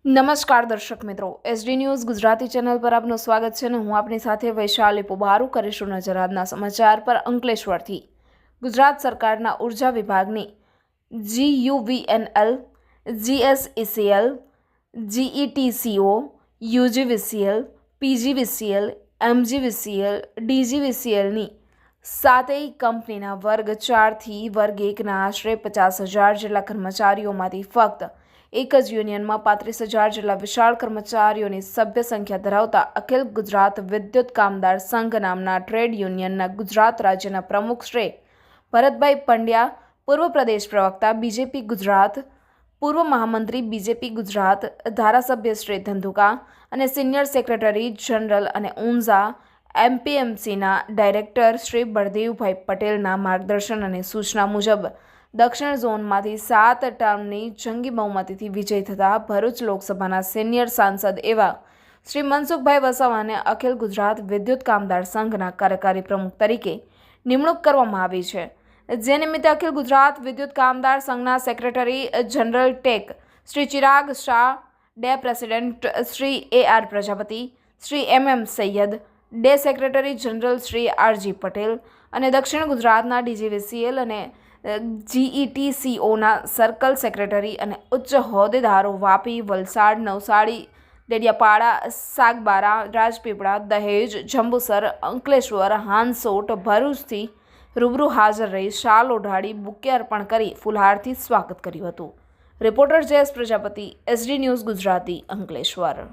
નમસ્કાર દર્શક મિત્રો, એસડી ન્યૂઝ ગુજરાતી ચેનલ પર આપનું સ્વાગત છે અને હું આપની સાથે વૈશાલી પોબારું કરીશું નજર આજના સમાચાર પર। અંકલેશ્વરથી ગુજરાત સરકારના ઉર્જા વિભાગની GUVNL, GSECL, GETCO, UGVCL, PGVCL, MGVCL, DGVCLની સાતેય કંપનીના વર્ગ 4થી વર્ગ 1ના આશરે 50,000 જેટલા કર્મચારીઓમાંથી ફક્ત એક જ યુનિયનમાં 35,000 જેટલા વિશાળ કર્મચારીઓની સભ્ય સંખ્યા ધરાવતા અખિલ ગુજરાત વિદ્યુત કામદાર સંઘ નામના ટ્રેડ યુનિયનના ગુજરાત રાજ્યના પ્રમુખ શ્રી ભરતભાઈ પંડ્યા, પૂર્વ પ્રદેશ પ્રવક્તા બીજેપી ગુજરાત, પૂર્વ મહામંત્રી બીજેપી ગુજરાત, ધારાસભ્ય શ્રી ધંધુકા અને સિનિયર સેક્રેટરી જનરલ અને ઊંઝા MPMCના ડાયરેક્ટર શ્રી બળદેવભાઈ પટેલના માર્ગદર્શન અને સૂચના મુજબ દક્ષિણ ઝોનમાંથી 7 ટર્મની જંગી બહુમતીથી વિજય થતા ભરૂચ લોકસભાના સિનિયર સાંસદ એવા શ્રી મનસુખભાઈ વસાવાને અખિલ ગુજરાત વિદ્યુત કામદાર સંઘના કાર્યકારી પ્રમુખ તરીકે નિમણૂક કરવામાં આવી છે। જે નિમિત્તે અખિલ ગુજરાત વિદ્યુત કામદાર સંઘના સેક્રેટરી જનરલ ટેક શ્રી ચિરાગ શાહ, ડે president Shri AR Prajapati, Shri MM Sayed, ડે secretary general Shri RG Patel અને દક્ષિણ ગુજરાતના DGVCL અને GETCOના સર્કલ સેક્રેટરી અને ઉચ્ચ હોદ્દેદારો વાપી, વલસાડ, નવસારી, ડેડિયાપાડા, સાગબારા, રાજપીપળા, દહેજ, જંબુસર, અંકલેશ્વર, હાંસોટ, ભરૂચથી રૂબરૂ હાજર રહી શાલ ઓઢાડી બુકે અર્પણ કરી ફુલહારથી સ્વાગત કર્યું હતું। Reporter JS Prajapati, SD news Gujarati, Ankleshwar.